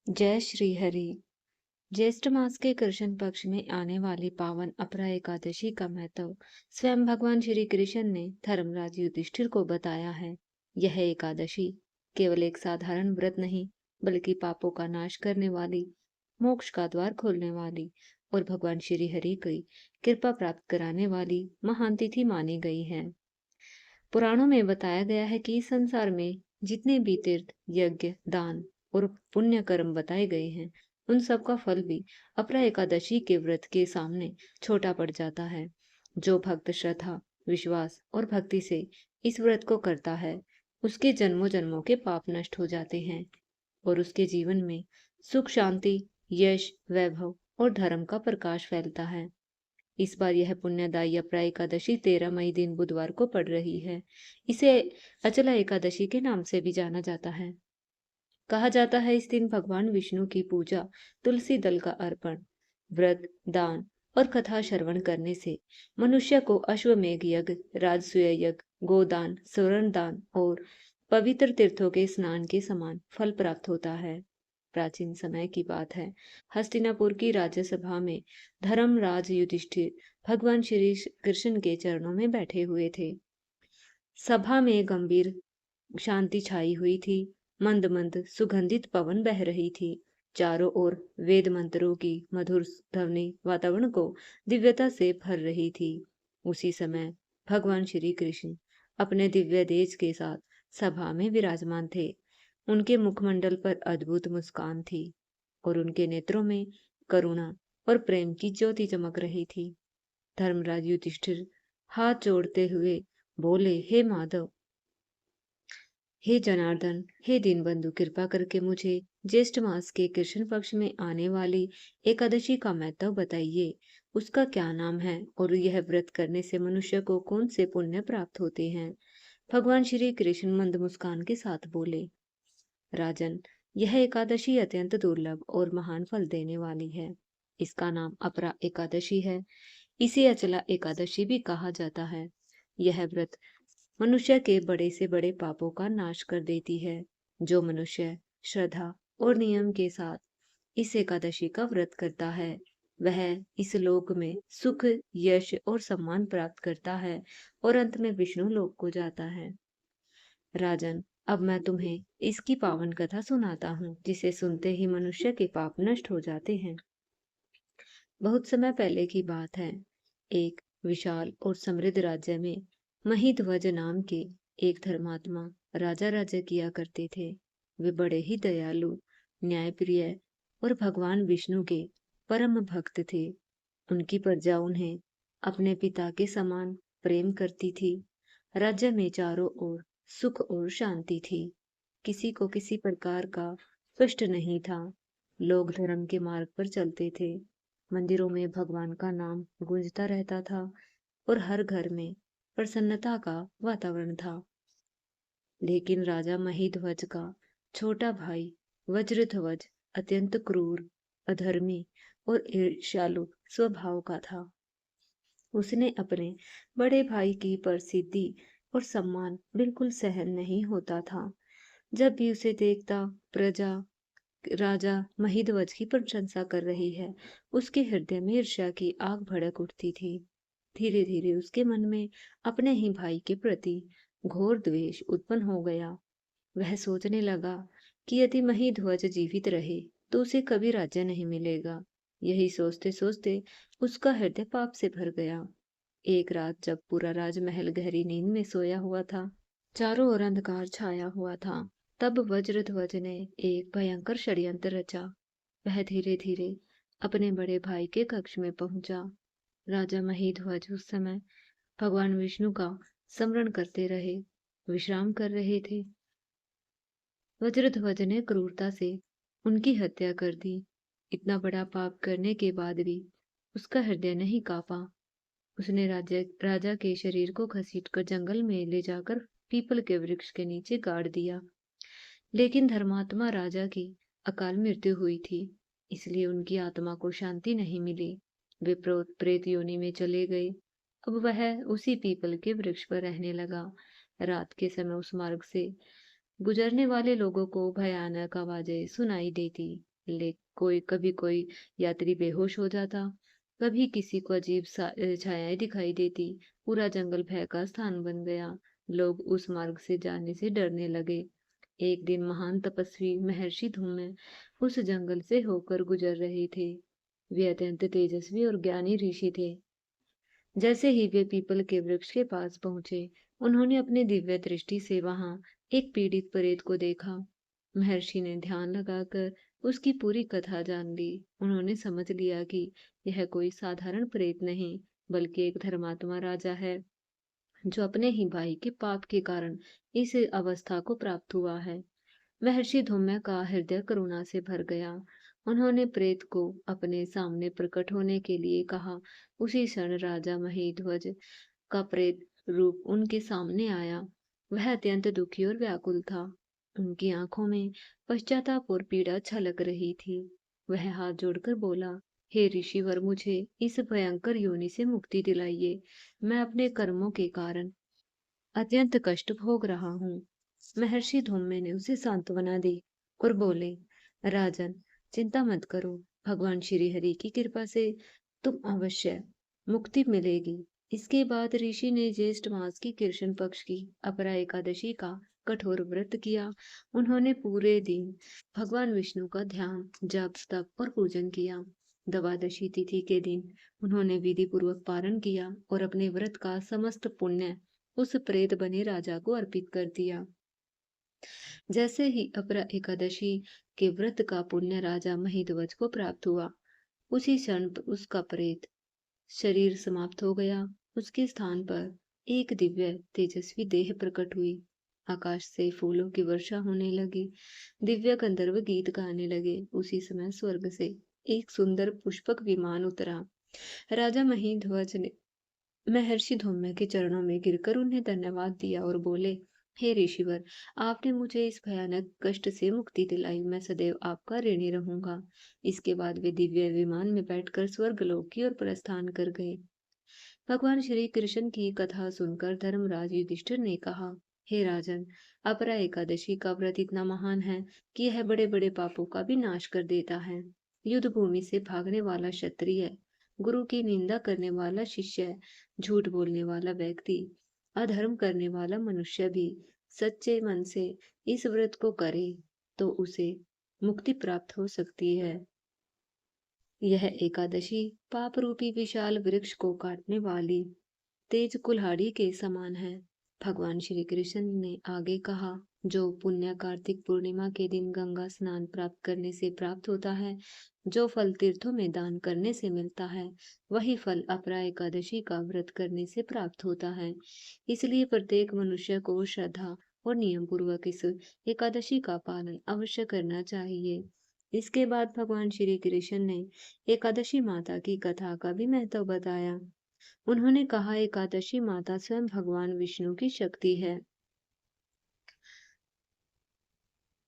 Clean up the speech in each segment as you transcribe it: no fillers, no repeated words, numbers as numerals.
जय श्री हरि। ज्येष्ठ मास के कृष्ण पक्ष में आने वाली पावन अपरा एकादशी का महत्व स्वयं भगवान श्री कृष्ण ने धर्मराज युधिष्ठिर को बताया है। यह एकादशी केवल एक साधारण व्रत नहीं, बल्कि पापों का नाश करने वाली, मोक्ष का द्वार खोलने वाली और भगवान श्री हरि की कृपा प्राप्त कराने वाली महान तिथि मानी गई है। पुराणों में बताया गया है कि संसार में जितने भी तीर्थ, यज्ञ, दान और पुण्य कर्म बताए गए हैं, उन सब का फल भी अपरा एकादशी के व्रत के सामने छोटा पड़ जाता है। जो भक्त श्रद्धा, विश्वास और भक्ति से इस व्रत को करता है, उसके जन्मों जन्मों के पाप नष्ट हो जाते हैं और उसके जीवन में सुख, शांति, यश, वैभव और धर्म का प्रकाश फैलता है। इस बार यह पुण्यदायी अपरा एकादशी 13 मई दिन बुधवार को पड़ रही है। इसे अचला एकादशी के नाम से भी जाना जाता है। कहा जाता है इस दिन भगवान विष्णु की पूजा, तुलसी दल का अर्पण, व्रत, दान और कथा श्रवण करने से मनुष्य को अश्वमेघ यज्ञ, राजसूय यज्ञ, गोदान, स्वर्ण दान और पवित्र तीर्थों के स्नान के समान फल प्राप्त होता है। प्राचीन समय की बात है। हस्तिनापुर की राज्यसभा में धर्मराज युधिष्ठिर भगवान श्री कृष्ण के चरणों में बैठे हुए थे। सभा में गंभीर शांति छाई हुई थी। मंद मंद सुगंधित पवन बह रही थी। चारों ओर वेद मंत्रों की मधुर ध्वनि वातावरण को दिव्यता से भर रही थी। उसी समय भगवान श्री कृष्ण अपने दिव्य तेज के साथ सभा में विराजमान थे। उनके मुखमंडल पर अद्भुत मुस्कान थी और उनके नेत्रों में करुणा और प्रेम की ज्योति चमक रही थी। धर्मराज युधिष्ठिर हाथ जोड़ते हुए बोले, हे माधव, हे जनार्दन, हे दीनबंधु, कृपा करके मुझे ज्येष्ठ मास के कृष्ण पक्ष में आने वाली एकादशी का महत्व बताइए। उसका क्या नाम है और यह व्रत करने से मनुष्य को कौन से पुण्य प्राप्त होते हैं। भगवान श्री कृष्ण मंद मुस्कान के साथ बोले, राजन, यह एकादशी अत्यंत दुर्लभ और महान फल देने वाली है। इसका नाम अपरा एकादशी है। इसे अचला एकादशी भी कहा जाता है। यह व्रत मनुष्य के बड़े से बड़े पापों का नाश कर देती है। जो मनुष्य श्रद्धा और नियम के साथ इस एकादशी का व्रत करता है, वह इस लोक में सुख, यश और सम्मान प्राप्त करता है और अंत में विष्णु लोक को जाता है। राजन, अब मैं तुम्हें इसकी पावन कथा सुनाता हूँ, जिसे सुनते ही मनुष्य के पाप नष्ट हो जाते हैं। बहुत समय पहले की बात है। एक विशाल और समृद्ध राज्य में महिध्वज नाम के एक धर्मात्मा राजा राज्य किया करते थे। वे बड़े ही दयालु, न्यायप्रिय और भगवान विष्णु के परम भक्त थे। उनकी प्रजा उन्हें अपने पिता के समान प्रेम करती थी। राज्य में चारों ओर सुख और शांति थी। किसी को किसी प्रकार का कष्ट नहीं था। लोग धर्म के मार्ग पर चलते थे। मंदिरों में भगवान का नाम गूंजता रहता था और हर घर में प्रसन्नता का वातावरण था। लेकिन राजा महिध्वज का छोटा भाई वज्रध्वज अत्यंत क्रूर, अधर्मी और ईर्ष्यालु स्वभाव का था। उसने अपने बड़े भाई की प्रसिद्धि और सम्मान बिल्कुल सहन नहीं होता था। जब भी उसे देखता, प्रजा राजा महिध्वज की प्रशंसा कर रही है, उसके हृदय में ईर्ष्या की आग भड़क उठती थी। धीरे धीरे उसके मन में अपने ही भाई के प्रति घोर द्वेष उत्पन्न हो गया। वह सोचने लगा कि यदि महिध्वज जीवित रहे तो उसे कभी राज्य नहीं मिलेगा। यही सोचते सोचते उसका हृदय पाप से भर गया। एक रात जब पूरा राजमहल गहरी नींद में सोया हुआ था, चारों ओर अंधकार छाया हुआ था, तब वज्रध्वज ने एक भयंकर षड्यंत्र रचा। वह धीरे धीरे अपने बड़े भाई के कक्ष में पहुंचा। राजा महिध्वज उस समय भगवान विष्णु का स्मरण करते रहे, विश्राम कर रहे थे। वज्रध्वज ने क्रूरता से उनकी हत्या कर दी। इतना बड़ा पाप करने के बाद भी उसका हृदय नहीं कांपा। उसने राजा के शरीर को घसीटकर जंगल में ले जाकर पीपल के वृक्ष के नीचे गाड़ दिया। लेकिन धर्मात्मा राजा की अकाल मृत्यु हुई थी, इसलिए उनकी आत्मा को शांति नहीं मिली। वे प्रेत योनि में चले गए। अब वह उसी पीपल के वृक्ष पर रहने लगा। रात के समय उस मार्ग से गुजरने वाले लोगों को भयानक आवाजें सुनाई देती। ले कोई यात्री बेहोश हो जाता, कभी किसी को अजीब छायाएं दिखाई देती। पूरा जंगल भय का स्थान बन गया। लोग उस मार्ग से जाने से डरने लगे। एक दिन महान तपस्वी महर्षि धूमय उस जंगल से होकर गुजर रहे थे। वे अत्यंत तेजस्वी और ज्ञानी ऋषि थे। जैसे ही वे पीपल के वृक्ष के पास पहुंचे, उन्होंने अपनी दिव्य दृष्टि से वहां एक पीड़ित प्रेत को देखा। महर्षि ने ध्यान लगाकर उसकी पूरी कथा जान ली। उन्होंने समझ लिया कि यह कोई साधारण प्रेत नहीं, बल्कि एक धर्मात्मा राजा है, जो अपने ही भाई के पाप के कारण इस अवस्था को प्राप्त हुआ है। महर्षि धूम्य का हृदय करुणा से भर गया। उन्होंने प्रेत को अपने सामने प्रकट होने के लिए कहा। उसी क्षण राजा महीध्वज का प्रेत रूप उनके सामने आया। वह अत्यंत दुखी और व्याकुल था। उनकी आंखों में पश्चाताप और पीड़ा छलक रही थी। वह हाथ जोड़कर बोला, हे ऋषिवर, मुझे इस भयंकर योनि से मुक्ति दिलाइए। मैं अपने कर्मों के कारण अत्यंत कष्ट भोग रहा हूँ। महर्षि धूम्य ने उसे सांत्वना दी और बोले, राजन, चिंता मत करो। भगवान श्री हरि की कृपा से तुम अवश्य मुक्ति मिलेगी। इसके बाद ऋषि ने ज्येष्ठ मास की कृष्ण पक्ष की अपरा एकादशी का कठोर व्रत किया। उन्होंने पूरे दिन भगवान विष्णु का ध्यान, जप, तप और पूजन किया। द्वादशी तिथि के दिन उन्होंने विधि पूर्वक पारण किया और अपने व्रत का समस्त पुण्य उस प्रेत बने राजा को अर्पित कर दिया। जैसे ही अपरा एकादशी के व्रत का पुण्य राजा महिध्वज को प्राप्त हुआ, उसी क्षण उसका प्रेत शरीर समाप्त हो गया। उसके स्थान पर एक दिव्य तेजस्वी देह प्रकट हुई। आकाश से फूलों की वर्षा होने लगी। दिव्य गंधर्व गीत गाने लगे। उसी समय स्वर्ग से एक सुंदर पुष्पक विमान उतरा। राजा महिध्वज ने महर्षि धूम्य के चरणों में गिरकर उन्हें धन्यवाद दिया और बोले, हे ऋषिवर, आपने मुझे इस भयानक कष्ट से मुक्ति दिलाई। मैं सदैव आपका ऋणी रहूंगा। इसके बाद वे दिव्य विमान में बैठकर स्वर्गलोक की ओर प्रस्थान कर गए। भगवान श्री कृष्ण की कथा सुनकर धर्मराज युधिष्ठिर ने कहा, हे राजन, अपरा एकादशी का व्रत इतना महान है कि यह बड़े बड़े पापों का भी नाश कर देता है। युद्ध भूमि से भागने वाला क्षत्रिय, गुरु की निंदा करने वाला शिष्य, झूठ बोलने वाला व्यक्ति, अधर्म करने वाला मनुष्य भी सच्चे मन से इस व्रत को करे तो उसे मुक्ति प्राप्त हो सकती है। यह एकादशी पाप रूपी विशाल वृक्ष को काटने वाली तेज कुल्हाड़ी के समान है। भगवान श्री कृष्ण ने आगे कहा, जो पुण्य कार्तिक पूर्णिमा के दिन गंगा स्नान प्राप्त करने से प्राप्त होता है, जो फल तीर्थों में दान करने से मिलता है, वही फल अपरा एकादशी का व्रत करने से प्राप्त होता है। इसलिए प्रत्येक मनुष्य को श्रद्धा और नियम पूर्वक इस एकादशी का पालन अवश्य करना चाहिए। इसके बाद भगवान श्री कृष्ण ने एकादशी माता की कथा का भी महत्व बताया। उन्होंने कहा, एकादशी माता स्वयं भगवान विष्णु की शक्ति है।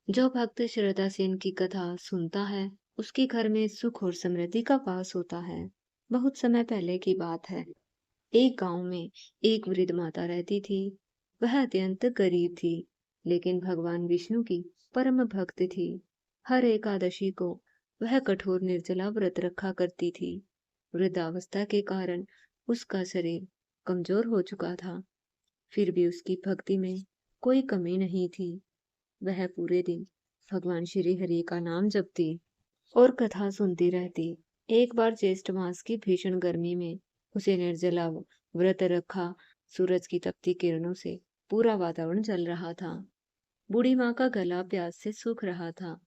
जो भक्त श्रद्धा से इनकी कथा सुनता है, उसके घर में सुख और समृद्धि का वास होता है। बहुत समय पहले की बात है। एक गांव में एक वृद्ध माता रहती थी। वह अत्यंत गरीब थी, लेकिन भगवान विष्णु की परम भक्त थी। हर एकादशी को वह कठोर निर्जला व्रत रखा करती थी। वृद्धावस्था के कारण उसका शरीर कमजोर हो चुका था, फिर भी उसकी भक्ति में कोई कमी नहीं थी। वह पूरे दिन भगवान श्री हरि का नाम जपती और कथा सुनती रहती। एक बार ज्येष्ठ मास की भीषण गर्मी में उसे निर्जला व्रत रखा। सूरज की तपती किरणों से पूरा वातावरण जल रहा था। बूढ़ी माँ का गला प्यास से सूख रहा था,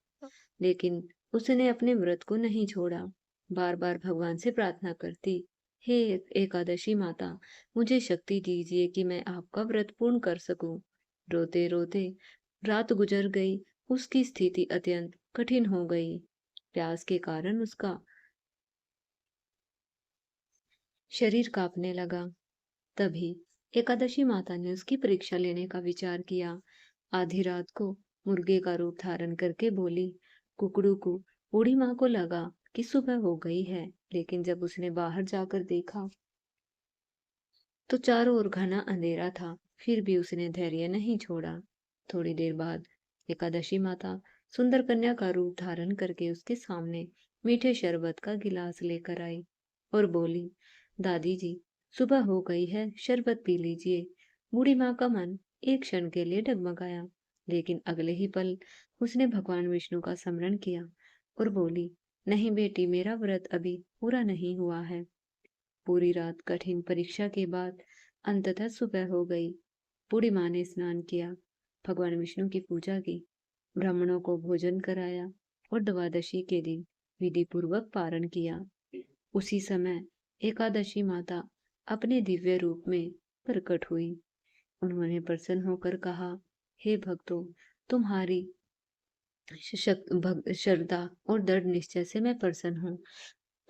लेकिन उसने अपने व्रत को नहीं छोड़ा। बार बार भगवान से प्रार्थना करती, हे एकादशी माता, मुझे शक्ति दीजिए कि मैं आपका व्रत पूर्ण कर सकूं। रोते रोते रात गुजर गई। उसकी स्थिति अत्यंत कठिन हो गई। प्यास के कारण उसका शरीर कांपने लगा। तभी एकादशी माता ने उसकी परीक्षा लेने का विचार किया। आधी रात को मुर्गे का रूप धारण करके बोली, कुकड़ू को। बूढ़ी माँ को लगा कि सुबह हो गई है, लेकिन जब उसने बाहर जाकर देखा तो चारों ओर घना अंधेरा था। फिर भी उसने धैर्य नहीं छोड़ा। थोड़ी देर बाद एकादशी माता सुंदर कन्या का रूप धारण करके उसके सामने मीठे शरबत का गिलास लेकर आई और बोली, दादी जी, सुबह हो गई है, शरबत पी लीजिए। बूढ़ी माँ का मन एक क्षण के लिए डगमगाया, लेकिन अगले ही पल उसने भगवान विष्णु का स्मरण किया और बोली, नहीं बेटी, मेरा व्रत अभी पूरा नहीं हुआ है। पूरी रात कठिन परीक्षा के बाद अंततः सुबह हो गई। बूढ़ी माँ ने स्नान किया, भगवान विष्णु की पूजा की, ब्राह्मणों को भोजन कराया और द्वादशी के दिन विधि पूर्वक पारण किया। उसी समय एकादशी माता अपने दिव्य रूप में प्रकट हुई। उन्होंने प्रसन्न होकर कहा, हे भक्तों, तुम्हारी श्रद्धा और दृढ़ निश्चय से मैं प्रसन्न हूँ।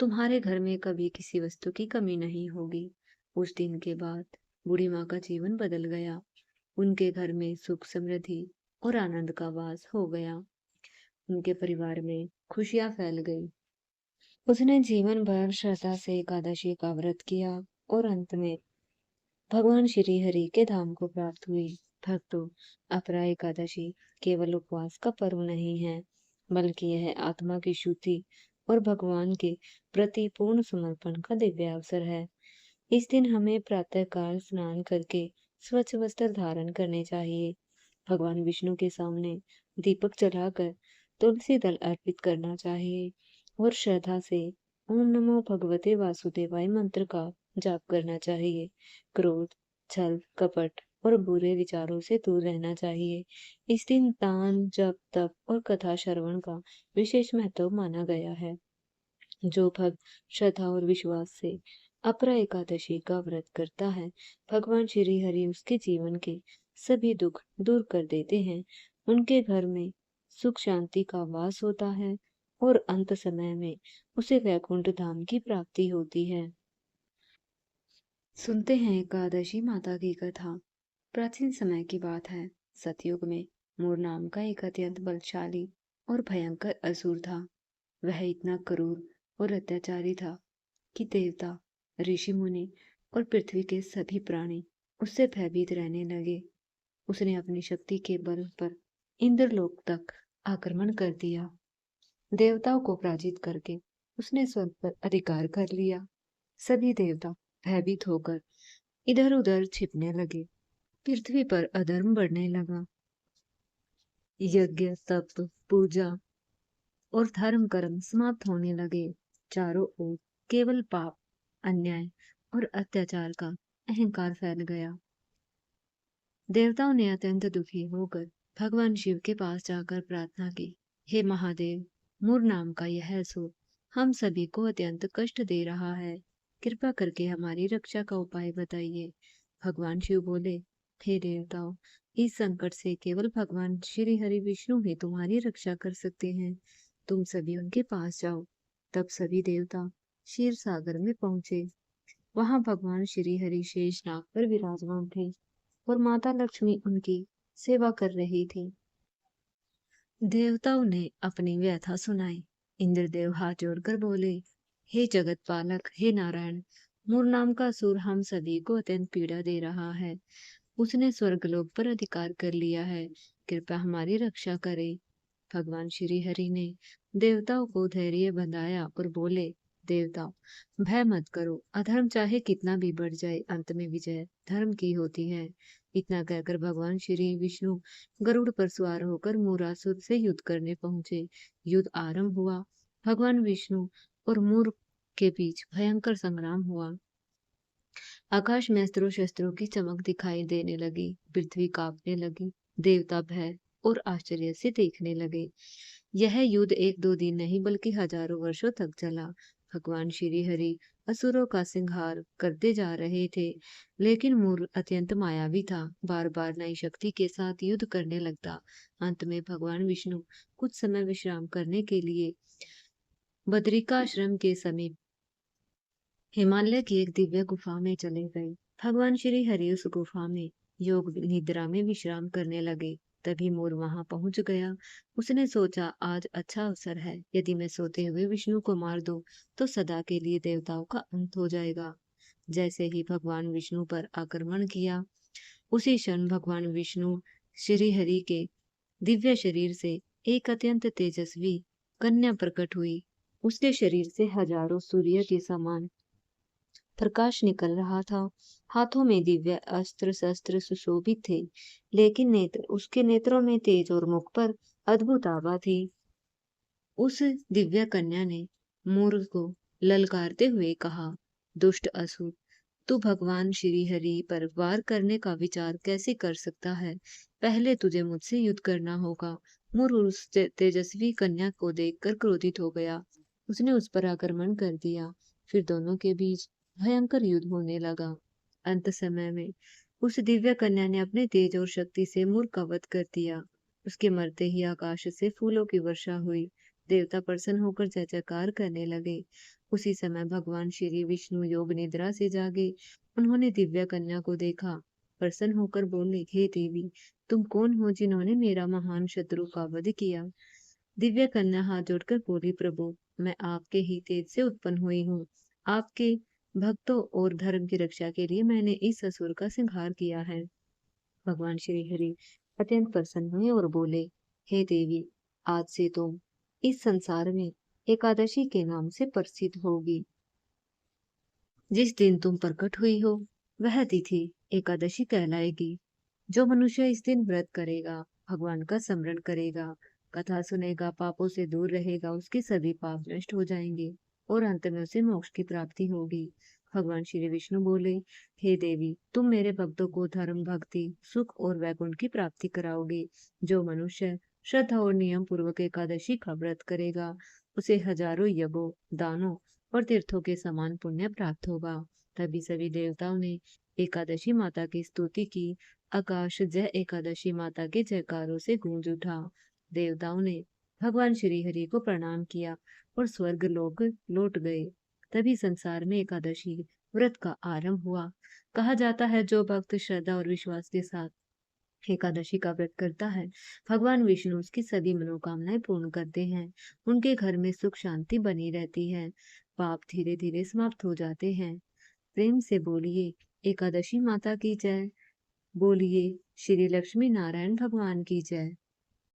तुम्हारे घर में कभी किसी वस्तु की कमी नहीं होगी। उस दिन के बाद बूढ़ी माँ का जीवन बदल गया। उनके घर में सुख समृद्धि और आनंद का वास हो गया। उनके परिवार में खुशियां फैल गई। उसने जीवन भर श्रद्धा से एकादशी का व्रत किया और अंत में भगवान श्री हरि के धाम को प्राप्त हुई। भक्तों, अपरा एकादशी केवल उपवास का पर्व नहीं है, बल्कि यह आत्मा की शुद्धि और भगवान के प्रति पूर्ण समर्पण का दिव्य अवसर है। इस दिन हमें प्रातःकाल स्नान करके स्वच्छ वस्त्र धारण करने चाहिए। भगवान विष्णु के सामने दीपक जलाकर तुलसी दल अर्पित करना चाहिए और श्रद्धा से ओम नमो भगवते वासुदेवाय मंत्र का जाप करना चाहिए। क्रोध, छल, कपट और बुरे विचारों से दूर रहना चाहिए। इस दिन दान, जप, तप और कथा श्रवण का विशेष महत्व माना गया है। जो भक्त श्रद्धा और विश्वास से अपरा एकादशी का व्रत करता है, भगवान श्री हरि उसके जीवन के सभी दुख दूर कर देते हैं। उनके घर में सुख शांति का वास होता है और अंत समय में उसे वैकुंठ धाम की प्राप्ति होती है। सुनते हैं एकादशी माता की कथा। प्राचीन समय की बात है। सतयुग में मूर नाम का एक अत्यंत बलशाली और भयंकर असुर था। वह इतना क्रूर और अत्याचारी था कि देवता, ऋषि मुनि और पृथ्वी के सभी प्राणी उससे भयभीत रहने लगे। उसने अपनी शक्ति के बल पर इंद्रलोक तक आक्रमण कर दिया। देवताओं को पराजित करके उसने स्वर्ग पर अधिकार कर लिया। सभी देवता भयभीत होकर इधर उधर छिपने लगे। पृथ्वी पर अधर्म बढ़ने लगा। यज्ञ, तप, पूजा और धर्म कर्म समाप्त होने लगे। चारों ओर केवल पाप, अन्याय और अत्याचार का अहंकार फैल गया। देवताओं ने अत्यंत दुखी होकर भगवान शिव के पास जाकर प्रार्थना की, हे महादेव, मूर नाम का यह असुर हम सभी को अत्यंत कष्ट दे रहा है। कृपा करके हमारी रक्षा का उपाय बताइए। भगवान शिव बोले, हे देवताओं, इस संकट से केवल भगवान श्री हरि विष्णु ही तुम्हारी रक्षा कर सकते हैं। तुम सभी उनके पास जाओ। तब सभी देवता क्षीर सागर में पहुंचे। वहां भगवान श्री हरि शेष नाग पर विराजमान थे और माता लक्ष्मी उनकी सेवा कर रही थी। देवताओं ने अपनी व्यथा सुनाई। इंद्रदेव हाथ जोड़कर बोले, हे जगत पालक, हे नारायण, मूर नाम का असुर हम सभी को अत्यंत पीड़ा दे रहा है। उसने स्वर्गलोक पर अधिकार कर लिया है। कृपया हमारी रक्षा करे। भगवान श्री हरि ने देवताओं को धैर्य बंधाया और बोले, देवताओं, भय मत करो। अधर्म चाहे कितना भी बढ़ जाए, अंत में विजय धर्म की होती है। इतना कहकर भगवान श्री विष्णु गरुड़ पर सवार होकर मूरासुर से युद्ध करने पहुंचे। युद्ध आरंभ हुआ। भगवान विष्णु और मूर के बीच भयंकर संग्राम हुआ। आकाश में अस्त्रों शस्त्रों की चमक दिखाई देने लगी। पृथ्वी कांपने लगी। देवता भय और आश्चर्य से देखने लगे। यह युद्ध एक दो दिन नहीं बल्कि हजारों वर्षों तक चला। भगवान श्री हरि असुरों का संहार करते जा रहे थे, लेकिन मूर अत्यंत मायावी था। बार बार नई शक्ति के साथ युद्ध करने लगता। अंत में भगवान विष्णु कुछ समय विश्राम करने के लिए बद्रिकाश्रम के समीप हिमालय की एक दिव्य गुफा में चले गए। भगवान श्री हरि उस गुफा में योग निद्रा में विश्राम करने लगे। तभी मोर वहां पहुंच गया। उसने सोचा, आज अच्छा अवसर है। यदि मैं सोते हुए विष्णु को मार दूं, तो सदा के लिए देवताओं का अंत हो जाएगा। जैसे ही भगवान विष्णु पर आक्रमण किया, उसी क्षण भगवान विष्णु श्री हरि के दिव्य शरीर से एक अत्यंत तेजस्वी कन्या प्रकट हुई। उसके शरीर से हजारों सूर्य के समान प्रकाश निकल रहा था। हाथों में दिव्य अस्त्र शस्त्र सुशोभित थे, लेकिन उसके नेत्रों में तेज और मुख पर अद्भुत आभा थी। उस दिव्य कन्या ने मोर को ललकारते हुए कहा, दुष्ट असुर, तू भगवान श्री हरि पर वार करने का विचार कैसे कर सकता है? पहले तुझे मुझसे युद्ध करना होगा। मोर उस तेजस्वी कन्या को देखकर क्रोधित हो गया। उसने उस पर आक्रमण कर दिया। फिर दोनों के बीच भयंकर युद्ध होने लगा। अंत समय में उस दिव्य कन्या ने अपने तेज और शक्ति से मोर का वध कर दिया। उसके मरते ही आकाश से फूलों की वर्षा हुई। देवता प्रसन्न होकर जय जयकार करने लगे। उसी समय भगवान श्री विष्णु योग निद्रा से जागे। उन्होंने दिव्य कन्या को देखा। प्रसन्न होकर बोले, हे देवी, तुम कौन हो जिन्होंने मेरा महान शत्रु का वध किया? दिव्य कन्या हाथ जोड़कर बोली, प्रभु, मैं आपके ही तेज से उत्पन्न हुई हूँ। आपके भक्तों और धर्म की रक्षा के लिए मैंने इस असुर का संहार किया है। भगवान श्री हरि अत्यंत प्रसन्न हुए और बोले, हे देवी, आज से तुम इस संसार में एकादशी के नाम से प्रसिद्ध होगी। जिस दिन तुम प्रकट हुई हो, वह तिथि एकादशी कहलाएगी। जो मनुष्य इस दिन व्रत करेगा, भगवान का स्मरण करेगा, कथा सुनेगा, पापों से दूर रहेगा, उसके सभी पाप नष्ट हो जाएंगे और अंत में उसे मोक्ष की प्राप्ति होगी। भगवान श्री विष्णु बोले, हे देवी, तुम मेरे भक्तों को धर्म, भक्ति, सुख और वैकुंठ की प्राप्ति कराओगे। जो मनुष्य श्रद्धा और नियम पूर्वक एकादशी का व्रत करेगा, उसे हजारों यज्ञों, दानों और तीर्थों के समान पुण्य प्राप्त होगा। तभी सभी देवताओं ने एकादशी माता की स्तुति की। आकाश जय एकादशी माता के जयकारों से गूंज उठा। देवताओं ने भगवान श्री हरि को प्रणाम किया और स्वर्ग लोक लौट गए। तभी संसार में एकादशी व्रत का आरंभ हुआ। कहा जाता है, जो भक्त श्रद्धा और विश्वास के साथ एकादशी का व्रत करता है, भगवान विष्णु उसकी सभी मनोकामनाएं पूर्ण करते हैं। उनके घर में सुख शांति बनी रहती है। पाप धीरे धीरे समाप्त हो जाते हैं। प्रेम से बोलिए, एकादशी माता की जय। बोलिए, श्री लक्ष्मी नारायण भगवान की जय।